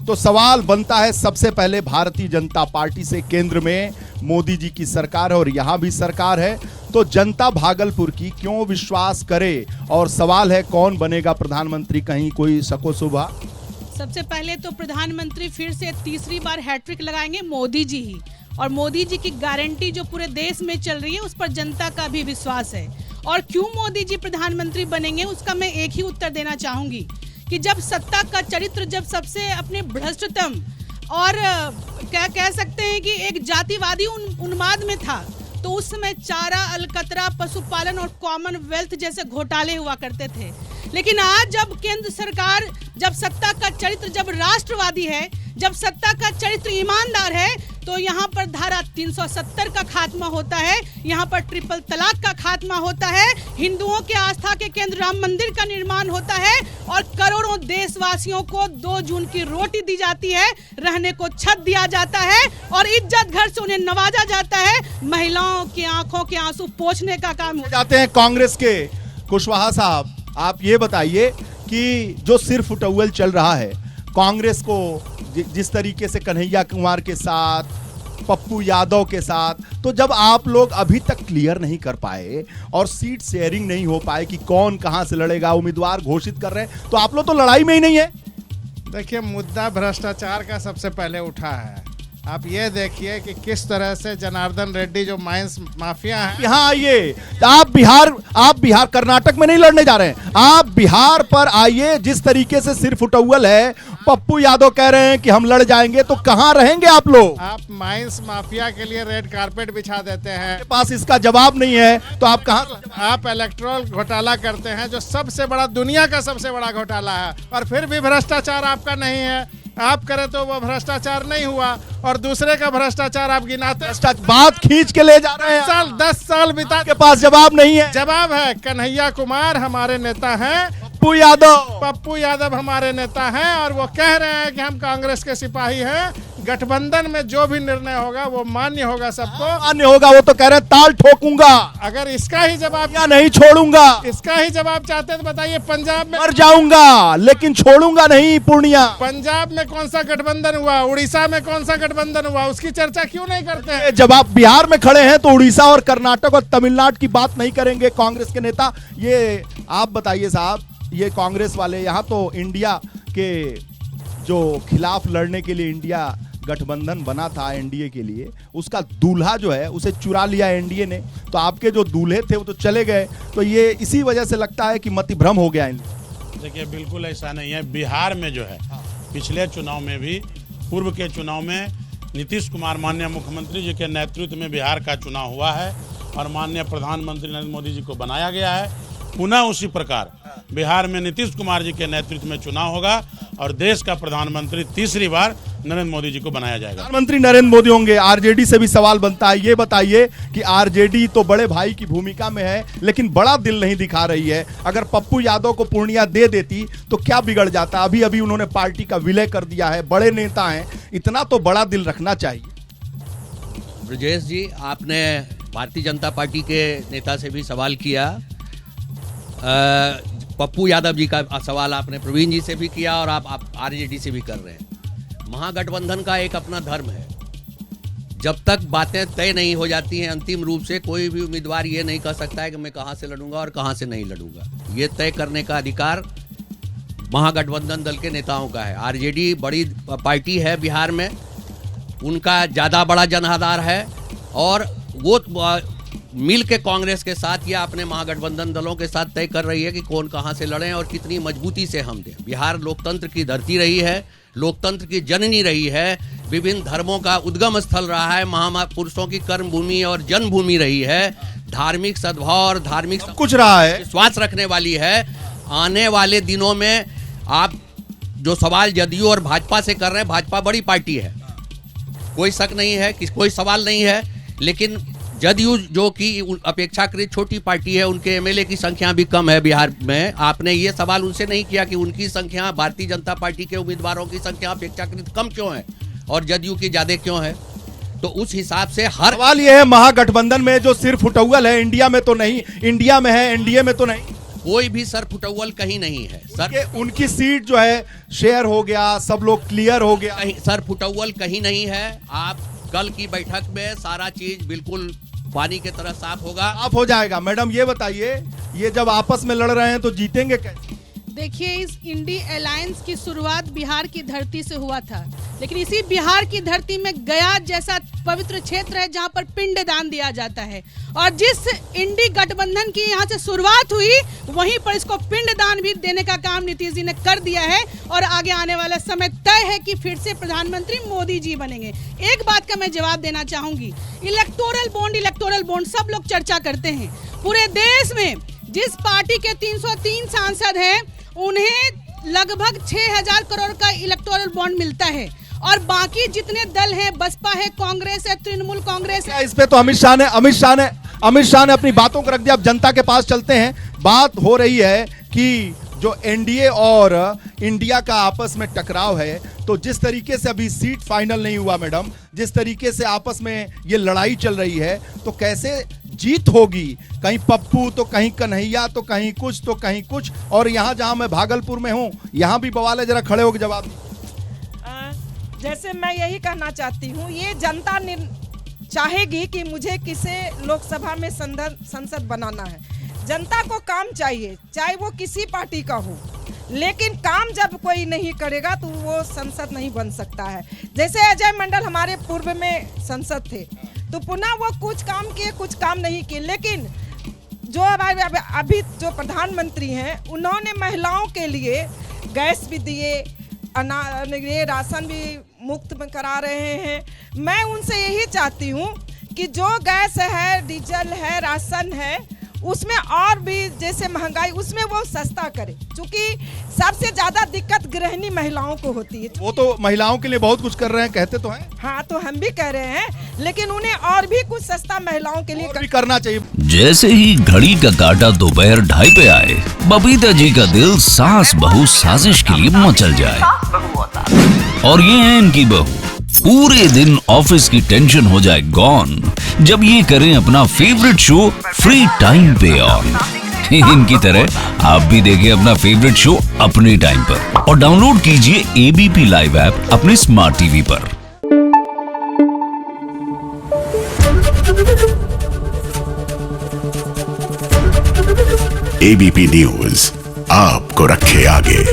तो सवाल बनता है सबसे पहले भारतीय जनता पार्टी से। केंद्र में मोदी जी की सरकार है और यहां भी सरकार है, तो जनता भागलपुर की क्यों विश्वास करे? और सवाल है कौन बनेगा प्रधानमंत्री, कहीं कोई शको शुबा? सबसे पहले तो प्रधानमंत्री फिर से तीसरी बार हैट्रिक लगाएंगे मोदी जी ही, और मोदी जी की गारंटी जो पूरे देश में चल रही है उस पर जनता का भी विश्वास है। और क्यों मोदी जी प्रधानमंत्री बनेंगे उसका मैं एक ही उत्तर देना चाहूंगी कि जब सत्ता का चरित्र जब सबसे अपने भ्रष्टतम और क्या कह सकते हैं कि एक जातिवादी उन्माद में था, तो उस समय चारा, अलकतरा, पशुपालन और कॉमनवेल्थ जैसे घोटाले हुआ करते थे। लेकिन आज जब केंद्र सरकार, जब सत्ता का चरित्र जब राष्ट्रवादी है, जब सत्ता का चरित्र ईमानदार है, तो यहाँ पर धारा 370 का खात्मा होता है, यहाँ पर ट्रिपल तलाक का खात्मा होता है, हिंदुओं के आस्था के केंद्र राम मंदिर का निर्माण होता है और करोड़ों देशवासियों को 2 जून की रोटी दी जाती है, रहने को छत दिया जाता है और इज्जत घर से उन्हें नवाजा जाता है। महिलाओं की आंखों के आंसू पोंछने का काम हो जाते हैं। कांग्रेस के कुशवाहा साहब, आप ये बताइए कि जो सिर्फ उटौवल चल रहा है कांग्रेस को, जिस तरीके से कन्हैया कुमार के साथ, पप्पू यादव के साथ, तो जब आप लोग अभी तक क्लियर नहीं कर पाए और सीट शेयरिंग नहीं हो पाए कि कौन कहां से लड़ेगा, उम्मीदवार घोषित कर रहे हैं, तो आप लोग तो लड़ाई में ही नहीं है। देखिए, मुद्दा भ्रष्टाचार का सबसे पहले उठा है। आप ये देखिए कि किस तरह से जनार्दन रेड्डी जो माइंस माफिया है। यहाँ आइए, आप बिहार कर्नाटक में नहीं लड़ने जा रहे हैं, आप बिहार पर आइए। जिस तरीके से सिर्फ उटौवल है, पप्पू यादव कह रहे हैं कि हम लड़ जाएंगे, तो कहां रहेंगे आप लोग? आप माइंस माफिया के लिए रेड कारपेट बिछा देते हैं, आपके पास इसका जवाब नहीं है, तो आप कहां? आप इलेक्ट्रल घोटाला करते हैं जो सबसे बड़ा, दुनिया का सबसे बड़ा घोटाला है, और फिर भी भ्रष्टाचार आपका नहीं है। आप करें तो वो भ्रष्टाचार नहीं हुआ और दूसरे का भ्रष्टाचार आप गिनाते, बात खींच के ले जा रहे हैं। 10 साल बिता के पास जवाब नहीं है। जवाब है, कन्हैया कुमार हमारे नेता हैं, पप्पू यादव हमारे नेता हैं, और वो कह रहे हैं कि हम कांग्रेस के सिपाही हैं। गठबंधन में जो भी निर्णय होगा वो मान्य होगा, सबको मान्य होगा। वो तो कह रहे हैं ताल ठोकूंगा, अगर इसका ही जवाब या नहीं छोड़ूंगा, इसका ही जवाब चाहते तो बताइए। पंजाब में मर जाऊंगा लेकिन छोड़ूंगा नहीं पूर्णिया। पंजाब में कौन सा गठबंधन हुआ, उड़ीसा में कौन सा गठबंधन हुआ, उसकी चर्चा क्यों नहीं करते हैं? जब आप बिहार में खड़े हैं तो उड़ीसा और कर्नाटक और तमिलनाडु की बात नहीं करेंगे कांग्रेस के नेता? ये आप बताइए साहब, ये कांग्रेस वाले यहाँ तो इंडिया के जो खिलाफ लड़ने के लिए इंडिया गठबंधन बना था एनडीए के लिए, उसका दूल्हा जो है उसे चुरा लिया एनडीए ने, तो आपके जो दूल्हे थे वो तो चले गए, तो ये इसी वजह से लगता है कि मतिभ्रम हो गया। देखिए, बिल्कुल ऐसा नहीं है। बिहार में जो है पिछले चुनाव में भी, पूर्व के चुनाव में नीतीश कुमार माननीय मुख्यमंत्री जी के नेतृत्व में बिहार का चुनाव हुआ है और माननीय प्रधानमंत्री नरेंद्र मोदी जी को बनाया गया है। पुनः उसी प्रकार बिहार में नीतीश कुमार जी के नेतृत्व में चुनाव होगा और देश का प्रधानमंत्री तीसरी बार नरेंद्र मोदी जी को बनाया जाएगा। प्रधानमंत्री नरेंद्र मोदी होंगे। आरजेडी से भी सवाल बनता है, ये बताइए कि आरजेडी तो बड़े भाई की भूमिका में है लेकिन बड़ा दिल नहीं दिखा रही है। अगर पप्पू यादव को पूर्णिया दे देती तो क्या बिगड़ जाता? अभी अभी उन्होंने पार्टी का विलय कर दिया है, बड़े नेता हैं, इतना तो बड़ा दिल रखना चाहिए। ब्रजेश जी, आपने भारतीय जनता पार्टी के नेता से भी सवाल किया, पप्पू यादव जी का सवाल आपने प्रवीण जी से भी किया और आप आरजेडी से भी कर रहे हैं। महागठबंधन का एक अपना धर्म है। जब तक बातें तय नहीं हो जाती हैं अंतिम रूप से, कोई भी उम्मीदवार ये नहीं कह सकता है कि मैं कहां से लड़ूंगा और कहां से नहीं लड़ूंगा। ये तय करने का अधिकार महागठबंधन दल के नेताओं का है। आरजेडी बड़ी पार्टी है बिहार में, उनका ज़्यादा बड़ा जनाधार है और वो मिल के कांग्रेस के साथ या अपने महागठबंधन दलों के साथ तय कर रही है कि कौन कहां से लड़ें और कितनी मजबूती से हम दें। बिहार लोकतंत्र की धरती रही है, लोकतंत्र की जननी रही है, विभिन्न धर्मों का उद्गम स्थल रहा है, महापुरुषों की कर्मभूमि और जन्मभूमि रही है, धार्मिक सद्भाव और धार्मिक कुछ रहा है, विश्वास रखने वाली है। आने वाले दिनों में आप जो सवाल जदयू और भाजपा से कर रहे हैं, भाजपा बड़ी पार्टी है, कोई शक नहीं है, कोई सवाल नहीं है, लेकिन जदयू जो कि अपेक्षाकृत छोटी पार्टी है, उनके एमएलए की संख्या भी कम है बिहार में। आपने ये सवाल उनसे नहीं किया कि उनकी संख्या, भारतीय जनता पार्टी के उम्मीदवारों की संख्या अपेक्षाकृत कम क्यों है और जदयू की ज्यादा क्यों है? तो उस हिसाब से हर सवाल ये है, महागठबंधन में जो सिर्फ उटौवल है, इंडिया में तो नहीं, इंडिया में है, एनडीए में तो नहीं। कोई भी सर फुटअव्वल कहीं नहीं है सर। उनकी सीट जो है शेयर हो गया, सब लोग क्लियर हो गया। कहीं सर फुटअव्वल कहीं नहीं है। आप कल की बैठक में सारा चीज बिल्कुल पानी की तरह साफ होगा। साफ हो जाएगा। मैडम ये बताइए, ये जब आपस में लड़ रहे हैं तो जीतेंगे कैसे? देखिए, इस इंडी अलायंस की शुरुआत बिहार की धरती से हुआ था, लेकिन इसी बिहार की धरती में गया जैसा पवित्र क्षेत्र है जहां पर पिंडदान दिया जाता है, और जिस इंडी गठबंधन की यहां से शुरुआत हुई वहीं पर इसको पिंडदान भी देने का काम नीतीश जी ने कर दिया है। और आगे आने वाला समय तय है कि फिर से प्रधानमंत्री मोदी जी बनेंगे। एक बात का मैं जवाब देना चाहूंगी, इलेक्टोरल बॉन्ड सब लोग चर्चा करते हैं। पूरे देश में जिस पार्टी के 303 सांसद हैं उन्हें लगभग 6000 करोड़ का इलेक्टोरल बॉन्ड मिलता है, और बाकी जितने दल हैं, बसपा है, कांग्रेस है, तृणमूल कांग्रेस है। इस पे तो अमित शाह ने अपनी बातों को रख दिया। अब जनता के पास चलते हैं। बात हो रही है कि जो एनडीए और इंडिया का आपस में टकराव है, तो जिस तरीके से अभी सीट फाइनल नहीं हुआ मैडम, जिस तरीके से आपस में ये लड़ाई चल रही है, तो कैसे जीत होगी? कहीं पप्पू तो कहीं कन्हैया तो कहीं कुछ तो कहीं कुछ, और यहाँ जहाँ मैं भागलपुर में हूँ यहाँ भी बवाल है। जरा खड़े होकर जवाब दीजिए। जैसे मैं यही कहना चाहती हूँ, ये जनता चाहेगी कि मुझे किसे लोकसभा में संसद बनाना है। जनता को काम चाहिए, चाहे वो किसी पार्टी का हो, लेकिन काम जब कोई नहीं करेगा तो वो संसद नहीं बन सकता है। जैसे अजय मंडल हमारे पूर्व में संसद थे, तो पुनः वो कुछ काम किए, कुछ काम नहीं किए, लेकिन जो अभी जो प्रधानमंत्री हैं उन्होंने महिलाओं के लिए गैस भी दिए, ये राशन भी मुफ्त में करा रहे हैं। मैं उनसे यही चाहती हूँ कि जो गैस है, डीजल है, राशन है, उसमें और भी जैसे महंगाई, उसमें वो सस्ता करे, क्योंकि सबसे ज्यादा दिक्कत गृहिणी महिलाओं को होती है। वो तो महिलाओं के लिए बहुत कुछ कर रहे हैं, कहते तो हैं। हाँ, तो हम भी कह रहे हैं, लेकिन उन्हें और भी कुछ सस्ता महिलाओं के लिए करना चाहिए। जैसे ही घड़ी का काटा दोपहर 2:30 पे आए, बबीता जी का दिल सास बहू साजिश के लिए मचल जाए। और ये है इनकी बहू, पूरे दिन ऑफिस की टेंशन हो जाए गॉन जब ये करें अपना फेवरेट शो फ्री टाइम पे ऑन। इनकी तरह आप भी देखें अपना फेवरेट शो अपने टाइम पर, और डाउनलोड कीजिए एबीपी लाइव ऐप अपने स्मार्ट टीवी पर। एबीपी न्यूज आपको रखे आगे।